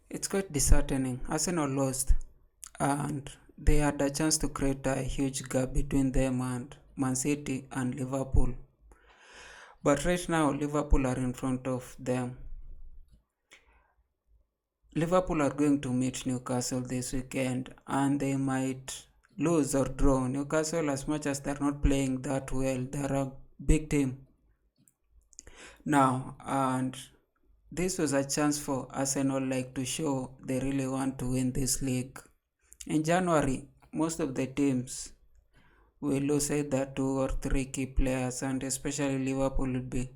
It's quite disheartening. Arsenal lost, and they had a chance to create a huge gap between them and Man City and Liverpool. But right now, Liverpool are in front of them. Liverpool are going to meet Newcastle this weekend, and they might lose or draw. Newcastle, as much as they're not playing that well, they're a big team now, and this was a chance for Arsenal like to show they really want to win this league. In January, most of the teams will lose either two or three key players, and especially Liverpool will be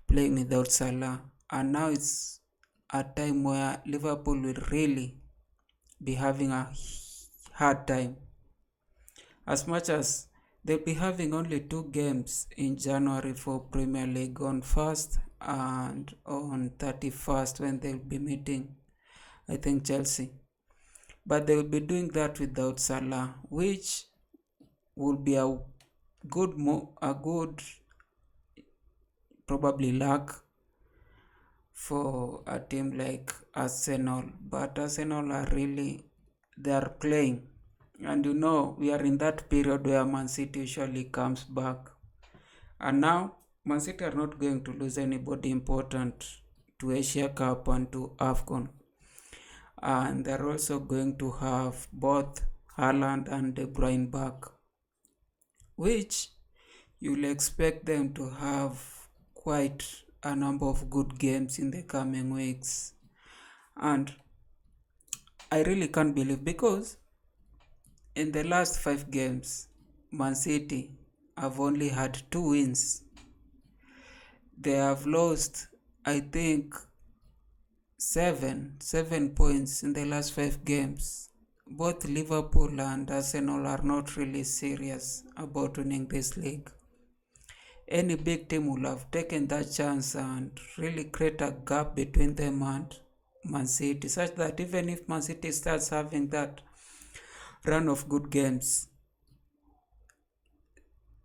playing without Salah. And now it's a time where Liverpool will really be having a hard time. As much as they'll be having only two games in January for Premier League, on 1st and on 31st, when they'll be meeting, I think, Chelsea. But they will be doing that without Salah, which will be a good probably luck for a team like Arsenal. But Arsenal are really, they are playing, and we are in that period where Man City usually comes back, and now Man City are not going to lose anybody important to Asia Cup and to AFCON, and they're also going to have both Haaland and De Bruyne back, which you'll expect them to have quite a number of good games in the coming weeks. And I really can't believe, because in the last 5 games, Man City have only had 2 wins. They have lost, I think, seven points in the last 5 games. Both Liverpool and Arsenal are not really serious about winning this league. Any big team will have taken that chance and really create a gap between them and Man City, such that even if Man City starts having that run of good games,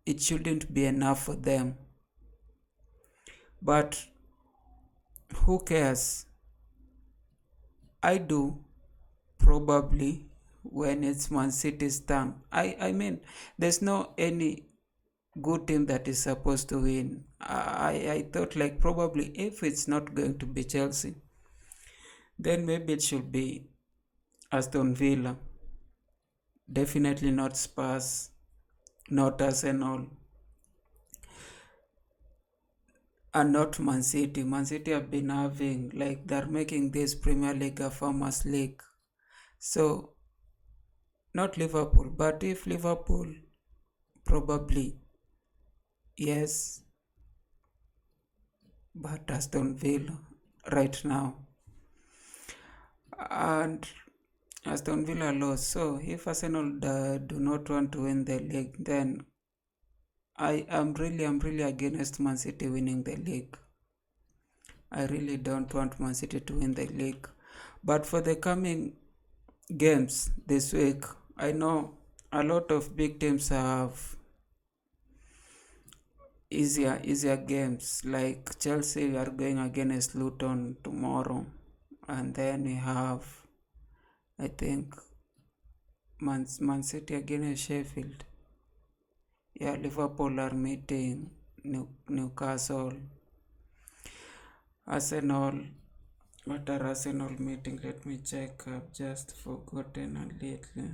it shouldn't be enough for them. But who cares? I do, probably, when it's Man City's turn. I mean, there's no any good team that is supposed to win. I thought like probably if it's not going to be Chelsea, then maybe it should be Aston Villa. Definitely not Spurs, not Arsenal, and not Man City. Man City have been having, like, they're making this Premier League a farmers league. So not Liverpool, but if Liverpool, probably yes, but Aston Villa right now. And Aston Villa lost. So if Arsenal do not want to win the league, then I'm really against Man City winning the league. I really don't want Man City to win the league. But for the coming games this week, I know a lot of big teams have easier games. Like Chelsea are going against Luton tomorrow, and then we have, I think, Man City against Sheffield. Yeah, Liverpool are meeting Newcastle. Arsenal, what are Arsenal meeting? Let me check. I've just forgotten a little.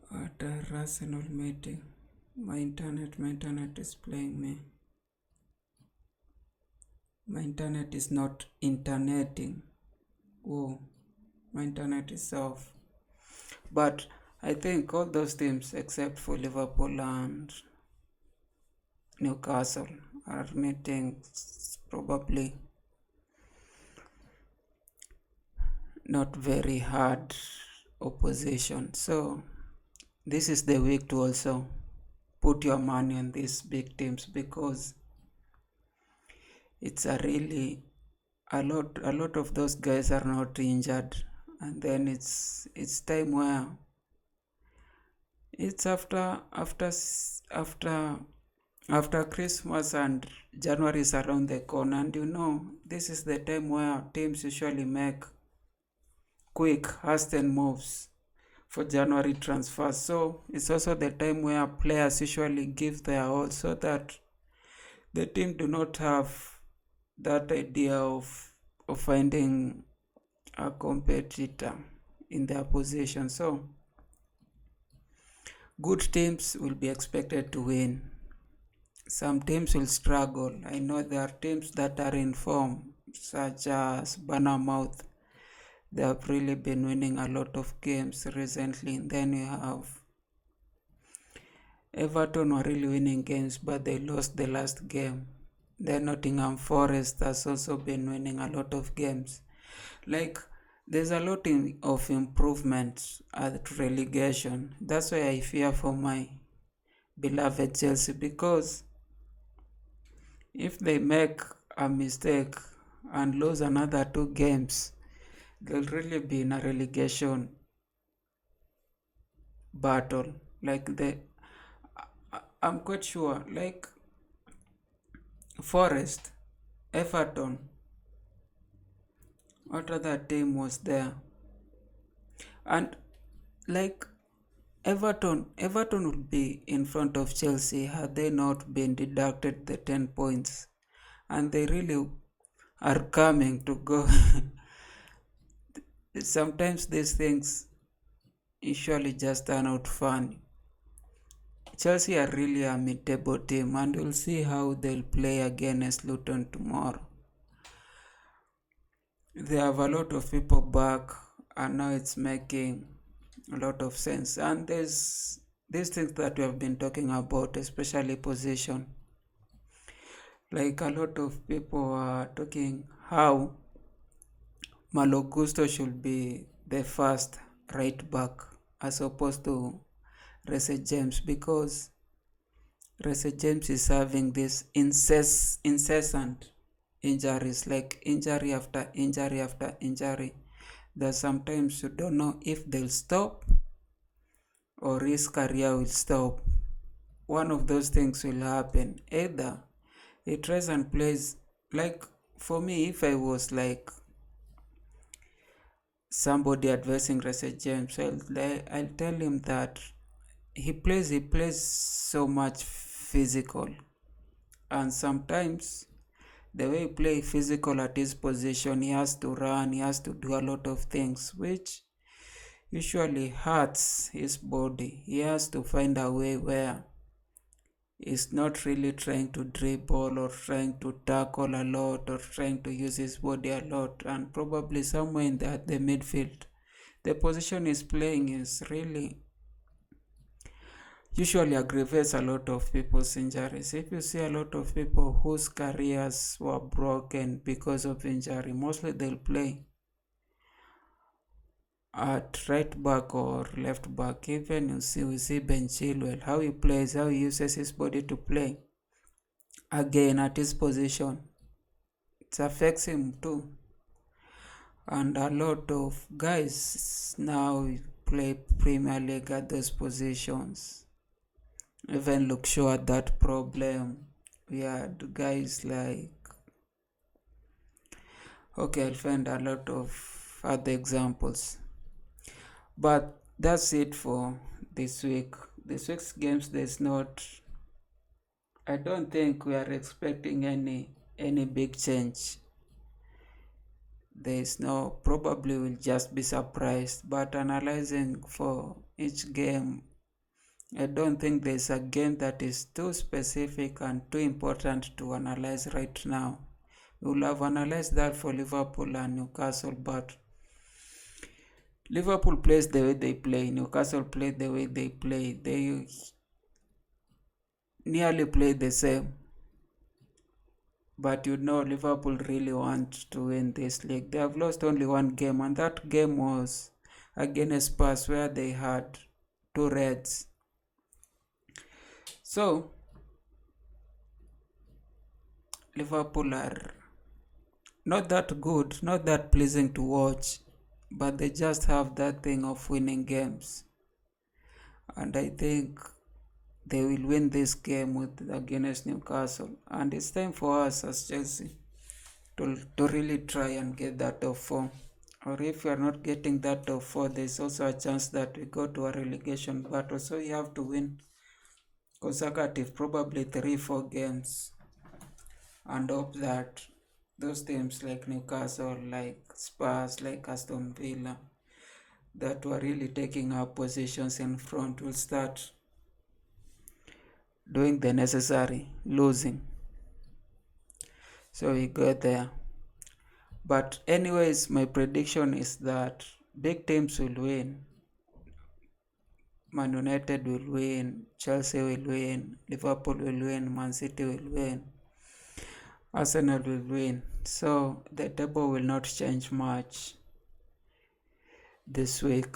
What are Arsenal meeting? My internet is playing me. My internet is not interneting. Oh, my internet is off. But I think all those teams except for Liverpool and Newcastle are meeting probably not very hard opposition. So this is the week to also put your money on these big teams, because it's a lot of those guys are not injured, and then it's time where it's after After Christmas and January is around the corner, and this is the time where teams usually make quick, hasten moves for January transfers. So it's also the time where players usually give their all so that the team do not have that idea of finding a competitor in their position. So good teams will be expected to win. Some teams will struggle. I know there are teams that are in form, such as Bournemouth. They have really been winning a lot of games recently. And then you have Everton were really winning games, but they lost the last game. Then Nottingham Forest has also been winning a lot of games. Like, there's a lot of improvement at relegation. That's why I fear for my beloved Chelsea, because if they make a mistake and lose another 2 games, they'll really be in a relegation battle. I'm quite sure, like Forest, Everton, what other team was there? And like Everton would be in front of Chelsea had they not been deducted the 10 points. And they really are coming to go. Sometimes these things usually just turn out fun. Chelsea are really a mid-table team, and we'll see how they'll play against Luton tomorrow. They have a lot of people back, and now it's making a lot of sense. And there's these things that we have been talking about, especially position. Like a lot of people are talking how Malo Gusto should be the first right back as opposed to Reece James, because Reece James is having this incessant injuries, like injury after injury after injury, that sometimes you don't know if they'll stop or his career will stop. One of those things will happen. Either he tries and plays, like for me, if I was like somebody advising Reece James, I'll tell him that he plays so much physical, and sometimes the way he play physical at his position, he has to run, he has to do a lot of things which usually hurts his body. He has to find a way where he's not really trying to dribble or trying to tackle a lot or trying to use his body a lot, and probably somewhere in the midfield, the position he's playing is really usually aggravates a lot of people's injuries. If you see a lot of people whose careers were broken because of injury, mostly they'll play at right back or left back. Even we see Ben Chilwell, how he plays, how he uses his body to play. Again, at his position, it affects him too. And a lot of guys now play Premier League at those positions. Even Luke Shaw had that problem. We had guys like, okay, I'll find a lot of other examples. But that's it for this week. This week's games, I don't think we are expecting any big change. There's no, probably we'll just be surprised. But analyzing for each game, I don't think there's a game that is too specific and too important to analyze right now. We'll have analyzed that for Liverpool and Newcastle, but Liverpool plays the way they play, Newcastle play the way they play. They nearly play the same. But Liverpool really want to win this league. They have lost only one game, and that game was against Spurs, where they had 2 reds. So, Liverpool are not that good, not that pleasing to watch, but they just have that thing of winning games. And I think they will win this game against Newcastle. And it's time for us as Chelsea to really try and get that top four. Or if we are not getting that top four, there's also a chance that we go to a relegation battle. So you have to win consecutive, probably 3-4 games, and hope that those teams like Newcastle, like Spurs, like Aston Villa, that were really taking up positions in front will start doing the necessary losing. So we go there. But anyways, my prediction is that big teams will win. Man United will win, Chelsea will win, Liverpool will win, Man City will win, Arsenal will win. So the table will not change much this week.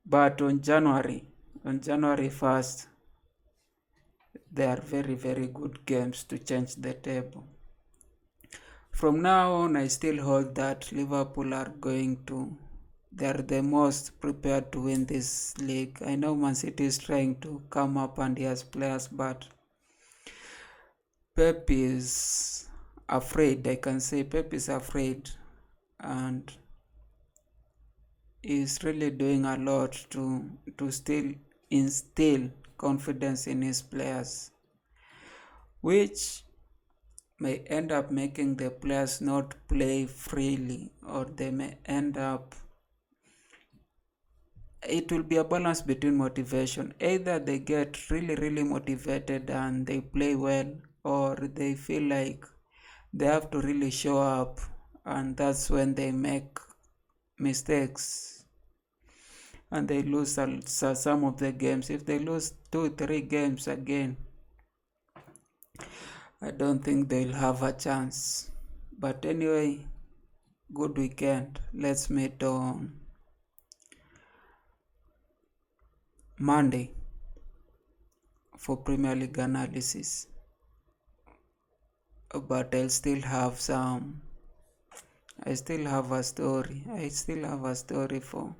But on January 1st, there are very, very good games to change the table. From now on, I still hold that Liverpool they are the most prepared to win this league. I know Man City is trying to come up and he has players, but Pep is afraid. I can say Pep is afraid, and is really doing a lot to still instill confidence in his players, which may end up making the players not play freely, or they may end up, it will be a balance between motivation. Either they get really, really motivated and they play well, or they feel like they have to really show up, and that's when they make mistakes and they lose some of the games. If they lose 2-3 games again, I don't think they'll have a chance. But anyway, good weekend. Let's meet on Monday for Premier League analysis. But I still have a story. I still have a story for